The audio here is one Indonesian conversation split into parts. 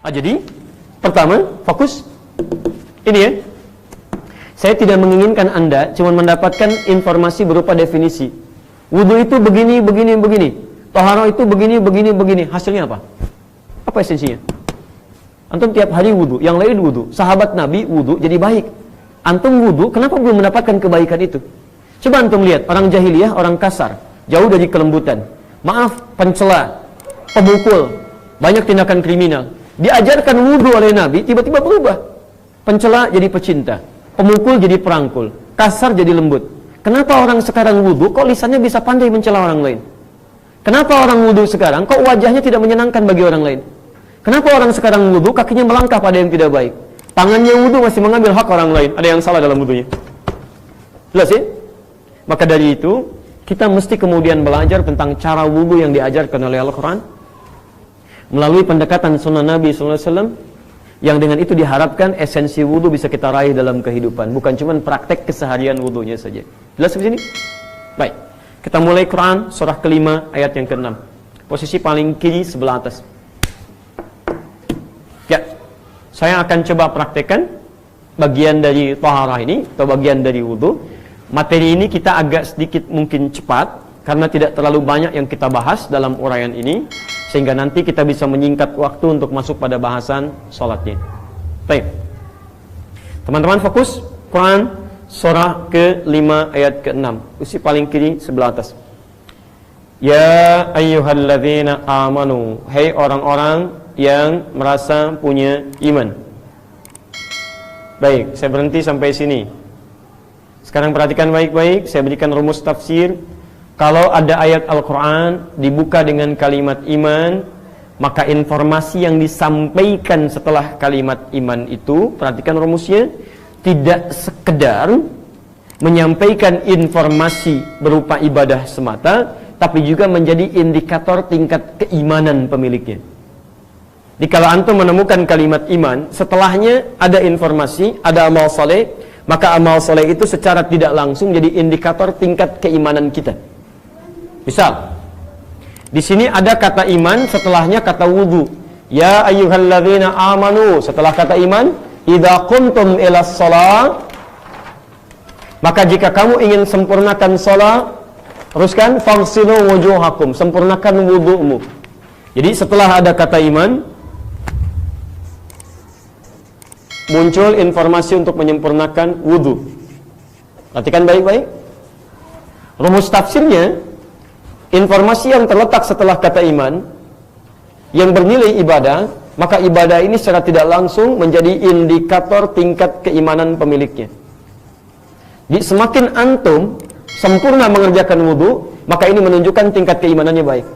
Jadi pertama, fokus ini ya. Saya tidak menginginkan Anda cuma mendapatkan informasi berupa definisi. Wudu itu begini, begini, begini. Taharah itu begini, begini, begini. Hasilnya apa? Apa esensinya? Antum tiap hari wudu, yang lain wudu. Sahabat Nabi wudu jadi baik. Antum wudu, kenapa belum mendapatkan kebaikan itu? Coba antum lihat, orang jahiliyah, orang kasar, jauh dari kelembutan. Maaf, pencela, pemukul, banyak tindakan kriminal. Diajarkan wudu oleh Nabi, tiba-tiba berubah. Pencela jadi pecinta, pemukul jadi perangkul, kasar jadi lembut. Kenapa orang sekarang wudu kok lisannya bisa pandai mencela orang lain? Kenapa orang wudu sekarang kok wajahnya tidak menyenangkan bagi orang lain? Kenapa orang sekarang wudu kakinya melangkah pada yang tidak baik? Tangannya wudu masih mengambil hak orang lain. Ada yang salah dalam wudunya. Jelas ya? Maka dari itu kita mesti kemudian belajar tentang cara wudu yang diajarkan oleh Al-Quran melalui pendekatan sunnah Nabi SAW, yang dengan itu diharapkan esensi wudu bisa kita raih dalam kehidupan, bukan cuma praktek keseharian wudunya saja. Jelas di sini? Baik, kita mulai Quran surah ke-5 ayat yang ke-6. Posisi paling kiri sebelah atas. Ya, saya akan coba praktekkan bagian dari taharah ini atau bagian dari wudu. Materi ini kita agak sedikit mungkin cepat karena tidak terlalu banyak yang kita bahas dalam uraian ini, sehingga nanti kita bisa menyingkat waktu untuk masuk pada bahasan sholatnya. Baik, teman-teman fokus Quran surah ke-5 ayat ke-6, posisi paling kiri sebelah atas. Ya ayyuhalladzina amanu, hai orang-orang yang merasa punya iman. Baik, saya berhenti sampai sini. Sekarang perhatikan baik-baik, saya berikan rumus tafsir. Kalau ada ayat Al-Quran dibuka dengan kalimat iman, maka informasi yang disampaikan setelah kalimat iman itu, perhatikan rumusnya, tidak sekedar menyampaikan informasi berupa ibadah semata, tapi juga menjadi indikator tingkat keimanan pemiliknya. Jadi kalau antum menemukan kalimat iman, setelahnya ada informasi, ada amal soleh, maka amal soleh itu secara tidak langsung jadi indikator tingkat keimanan kita. Misal, di sini ada kata iman, setelahnya kata wudu. Ya ayyuhalladzina amanu, setelah kata iman, idza qumtum ilas shalah, maka jika kamu ingin sempurnakan salat, teruskan faghsilu wujuhakum, sempurnakan wudu'mu. Jadi setelah ada kata iman, muncul informasi untuk menyempurnakan wudu. Perhatikan baik-baik. Rumus tafsirnya, informasi yang terletak setelah kata iman yang bernilai ibadah, maka ibadah ini secara tidak langsung menjadi indikator tingkat keimanan pemiliknya. Jadi semakin antum sempurna mengerjakan wudu, maka ini menunjukkan tingkat keimanannya baik.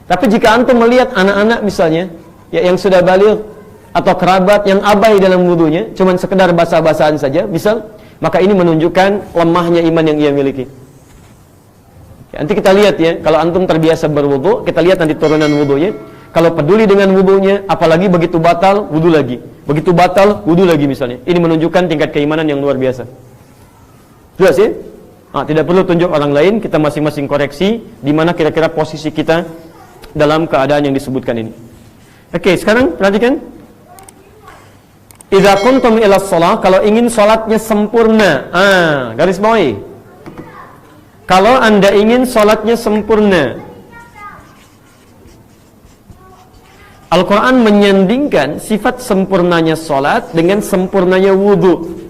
Tapi jika antum melihat anak-anak misalnya, ya, yang sudah baligh atau kerabat yang abai dalam wudunya, cuman sekedar basa-basaan saja, misal, maka ini menunjukkan lemahnya iman yang ia miliki. Ya, nanti kita lihat ya, kalau antum terbiasa berwudu, kita lihat nanti turunan wudunya. Kalau peduli dengan wudunya, apalagi begitu batal, wudu lagi. Begitu batal, wudu lagi misalnya. Ini menunjukkan tingkat keimanan yang luar biasa. Jelas ya? Tidak perlu tunjuk orang lain, kita masing-masing koreksi di mana kira-kira posisi kita dalam keadaan yang disebutkan ini. Oke, sekarang perhatikan. Idza kuntum ila shalah, kalau ingin salatnya sempurna. Garis bawahi. Kalau Anda ingin salatnya sempurna, Al-Quran menyandingkan sifat sempurnanya salat dengan sempurnanya wudu.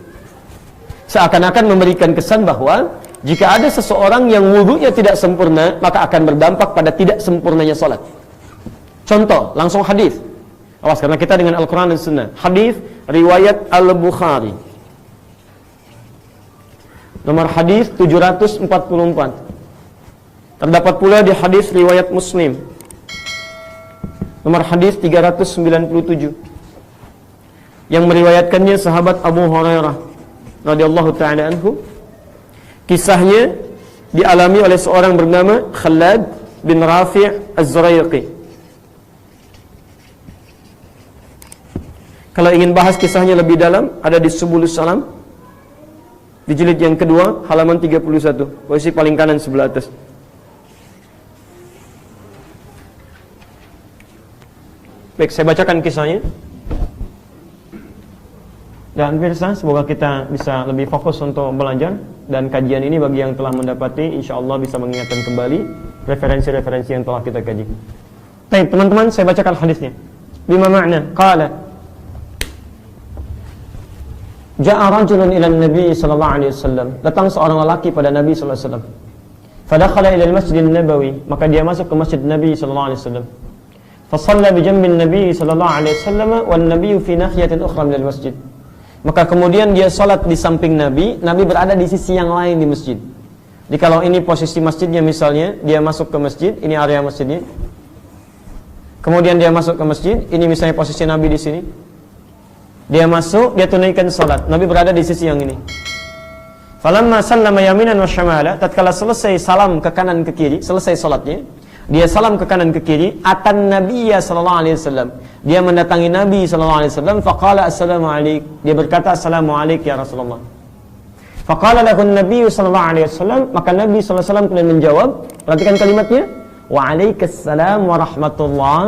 Seakan-akan memberikan kesan bahwa jika ada seseorang yang wudunya tidak sempurna, maka akan berdampak pada tidak sempurnanya salat. Contoh, langsung hadis. Awas, karena kita dengan Al-Quran dan Sunnah. Hadis riwayat Al-Bukhari, nomor hadis 744. Terdapat pula di hadis riwayat Muslim, nomor hadis 397, yang meriwayatkannya sahabat Abu Hurairah radhiyallahu ta'ala anhu. Kisahnya dialami oleh seorang bernama Khalad bin Rafi' Az-Zuraiqi. Kalau ingin bahas kisahnya lebih dalam, ada di Subulus Salam, di jilid yang kedua, halaman 31, posisi paling kanan sebelah atas. Baik, saya bacakan kisahnya. Dan pemirsa, semoga kita bisa lebih fokus untuk belajar. Dan kajian ini bagi yang telah mendapati, insya Allah bisa mengingatkan kembali referensi-referensi yang telah kita kaji. Baik, teman-teman, saya bacakan hadisnya. Bima ma'na, qala Ja'a rajulun ila Nabi sallallahu alaihi wasallam. Datang seorang lelaki pada Nabi sallallahu alaihi wasallam. Fadakhala ila al-Masjid Nabawi, maka dia masuk ke Masjid Nabi sallallahu alaihi wasallam. Fasalla bi jambi Nabi sallallahu alaihi wasallam wan Nabi fi nahiyatin ukhra min al-masjid. Maka kemudian dia salat di samping Nabi, Nabi berada di sisi yang lain di masjid. Jadi kalau ini posisi masjidnya misalnya, dia masuk ke masjid, ini area masjidnya. Kemudian dia masuk ke masjid, ini misalnya posisi Nabi di sini. Dia masuk, dia tunaikan salat. Nabi berada di sisi yang ini. Falamma sallama yaminan wa syamala, tatkala selesai salam ke kanan ke kiri, selesai salatnya, dia salam ke kanan ke kiri, atan Nabiyya sallallahu alaihi wasallam. Dia mendatangi Nabi sallallahu alaihi wasallam, faqala assalamu alaik. Dia berkata assalamu alaik ya Rasulullah. Faqala lahu Nabi sallallahu alaihi wasallam, maka Nabi sallallahu alaihi wasallam kemudian menjawab, perhatikan kalimatnya, wa alaikassalam wa rahmatullah.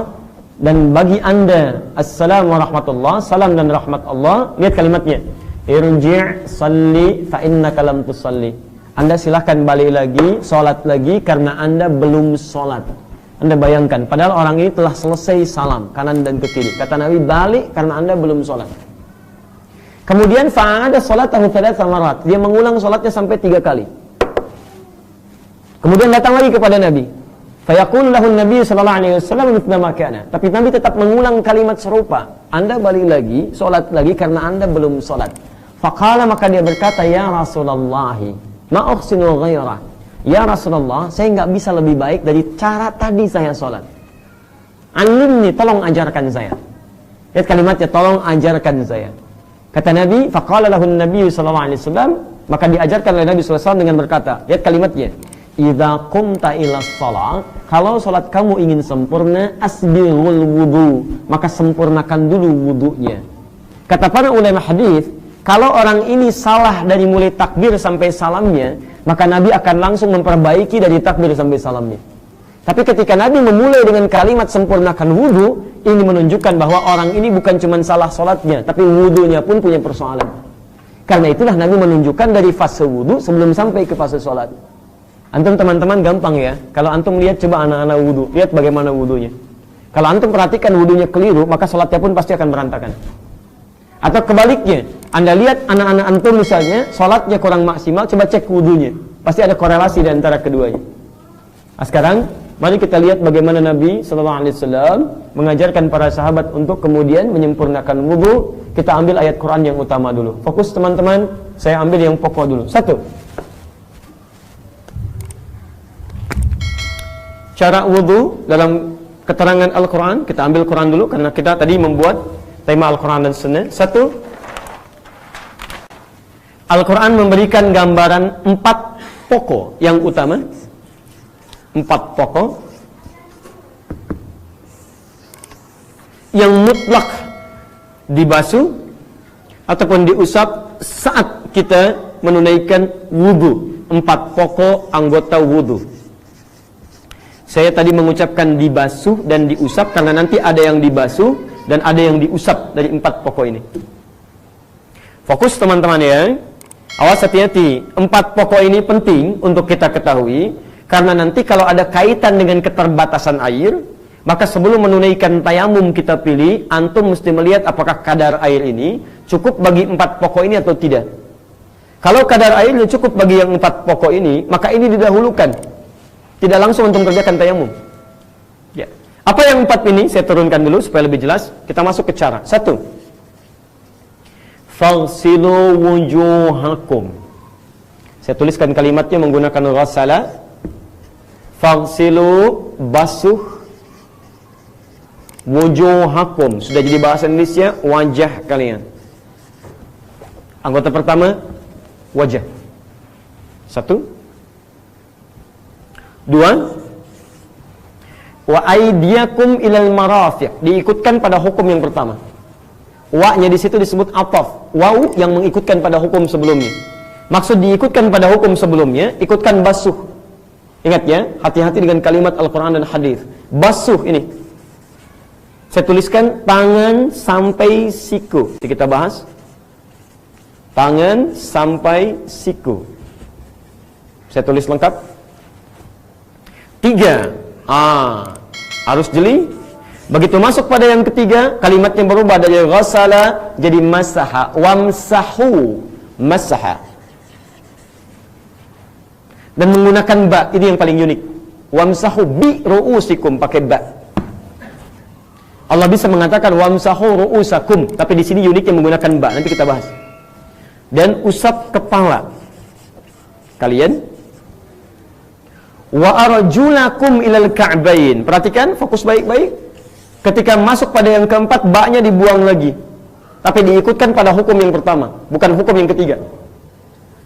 Dan bagi anda assalamu warahmatullah, salam dan rahmat Allah. Lihat kalimatnya, irji' salli fa innaka lam tusalli. Anda silahkan balik lagi, salat lagi karena anda belum salat. Anda bayangkan, padahal orang ini telah selesai salam kanan dan ke kiri. Kata Nabi, balik karena anda belum salat. Kemudian fa'ada salatahu thalatha marat. Dia mengulang salatnya sampai 3 kali. Kemudian datang lagi kepada Nabi. Fayaqulu lahu Nabi sallallahu alaihi wasallam mithla ma kana. Tapi Nabi tetap mengulang kalimat serupa. Anda balik lagi, salat lagi karena anda belum salat. Faqala, maka dia berkata, ya Rasulullah, ma uhsinu ghairah. Ya Rasulullah, saya enggak bisa lebih baik dari cara tadi saya salat. Alimni, tolong ajarkan saya. Lihat kalimatnya, tolong ajarkan saya. Kata Nabi, faqala lahu Nabi sallallahu alaihi wasallam, maka diajarkan oleh Nabi sallallahu alaihi wasallam dengan berkata, lihat kalimatnya, idza qumta ila shalah, kalau salat kamu ingin sempurna, asbighul wudu, maka sempurnakan dulu wudunya. Kata para ulama hadis, kalau orang ini salah dari mulai takbir sampai salamnya, maka Nabi akan langsung memperbaiki dari takbir sampai salamnya. Tapi ketika Nabi memulai dengan kalimat sempurnakan wudu, ini menunjukkan bahwa orang ini bukan cuma salah salatnya, tapi wudunya pun punya persoalan. Karena itulah Nabi menunjukkan dari fase wudu sebelum sampai ke fase salat. Antum teman-teman gampang ya, kalau antum lihat coba anak-anak wudu, lihat bagaimana wudunya. Kalau antum perhatikan wudunya keliru, maka salatnya pun pasti akan berantakan. Atau kebaliknya, anda lihat anak-anak antum misalnya, salatnya kurang maksimal, coba cek wudunya. Pasti ada korelasi di antara keduanya. Nah, sekarang, mari kita lihat bagaimana Nabi SAW mengajarkan para sahabat untuk kemudian menyempurnakan wudu. Kita ambil ayat Quran yang utama dulu. Fokus teman-teman, saya ambil yang pokok dulu. 1. Cara wudu dalam keterangan Al-Quran, kita ambil Quran dulu karena kita tadi membuat tema Al-Quran dan Sunnah. 1. Al-Quran memberikan gambaran 4 pokok yang utama. 4 pokok yang mutlak dibasuh ataupun diusap saat kita menunaikan wudu. 4 pokok anggota wudu. Saya tadi mengucapkan dibasuh dan diusap karena nanti ada yang dibasuh dan ada yang diusap dari 4 pokok ini. Fokus teman-teman ya. Awas hati-hati. 4 pokok ini penting untuk kita ketahui karena nanti kalau ada kaitan dengan keterbatasan air, maka sebelum menunaikan tayamum kita pilih, antum mesti melihat apakah kadar air ini cukup bagi 4 pokok ini atau tidak. Kalau kadar airnya cukup bagi yang 4 pokok ini, maka ini didahulukan. Tidak langsung untuk mengerjakan tayamum. Ya. Apa yang 4 ini? Saya turunkan dulu supaya lebih jelas. Kita masuk ke cara. 1. Faghsilu wujuhakum. Saya tuliskan kalimatnya menggunakan ghassala. Faghsilu, basuh. Wujuhakum. Sudah jadi bahasa Indonesia, wajah kalian. Anggota pertama, wajah. 1. 2. Wa aydiyakum ilal marafiq. Diikutkan pada hukum yang pertama. Wa-nya di situ disebut ataf. Waw yang mengikutkan pada hukum sebelumnya. Maksud diikutkan pada hukum sebelumnya, ikutkan basuh. Ingat ya, hati-hati dengan kalimat Al-Quran dan hadis. Basuh ini. Saya tuliskan tangan sampai siku. Jadi kita bahas. Tangan sampai siku. Saya tulis lengkap. 3. Harus jeli. Begitu masuk pada yang ketiga, kalimatnya berubah dari ghasala jadi masaha. Wamsahu. Masaha. Dan menggunakan ba, ini yang paling unik. Wamsahu bi ru'usikum, pakai ba. Allah bisa mengatakan wamsahu ru'usakum, tapi di sini uniknya menggunakan ba. Nanti kita bahas. Dan usap kepala kalian. Wa arjulakum ilal ka'bain. Perhatikan, fokus baik-baik. Ketika masuk pada yang keempat, ba-nya dibuang lagi. Tapi diikutkan pada hukum yang pertama, bukan hukum yang ketiga.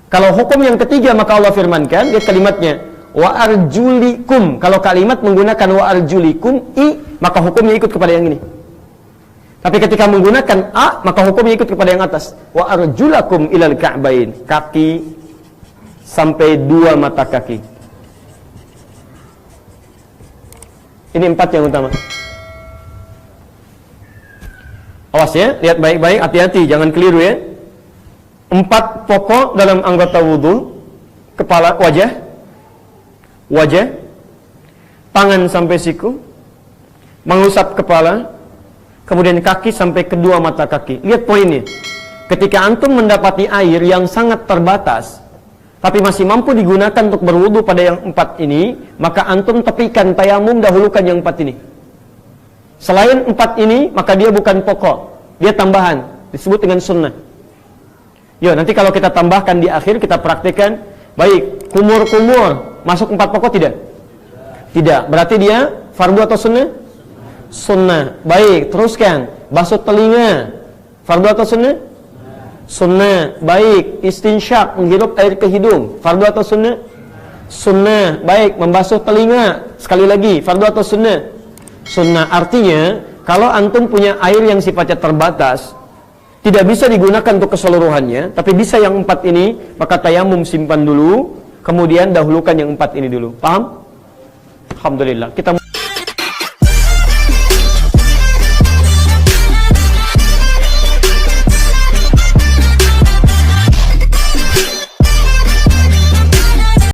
Kalau hukum yang ketiga maka Allah firmankan, lihat kalimatnya, wa arjulikum. Kalau kalimat menggunakan wa arjulikum maka hukumnya ikut kepada yang ini. Tapi ketika menggunakan a, maka hukumnya ikut kepada yang atas. Wa arjulakum ilal ka'bain. Kaki sampai 2 mata kaki. Ini 4 yang utama. Awas ya, lihat baik-baik, hati-hati, jangan keliru ya. 4 pokok dalam anggota wudhu. Kepala, wajah, tangan sampai siku, mengusap kepala, kemudian kaki sampai kedua mata kaki. Lihat poinnya. Ketika antum mendapati air yang sangat terbatas, tapi masih mampu digunakan untuk berwudu pada yang 4 ini, maka antum tepikan tayamum, dahulukan yang 4 ini. Selain 4 ini, maka dia bukan pokok, dia tambahan, disebut dengan sunnah. Yo, nanti kalau kita tambahkan di akhir, kita praktekkan. Baik, kumur-kumur masuk 4 pokok tidak? Tidak, berarti dia fardu atau sunnah? Sunnah. Baik, teruskan. Basuh telinga, fardu atau sunnah? Sunnah. Baik, istinsyak, menghirup air ke hidung, fardu atau sunnah? Sunnah. Baik, membasuh telinga, sekali lagi, fardu atau sunnah? Sunnah. Artinya, kalau antum punya air yang sifatnya terbatas, tidak bisa digunakan untuk keseluruhannya, tapi bisa yang 4 ini, maka tayamum simpan dulu, kemudian dahulukan yang 4 ini dulu. Paham? Alhamdulillah. Kita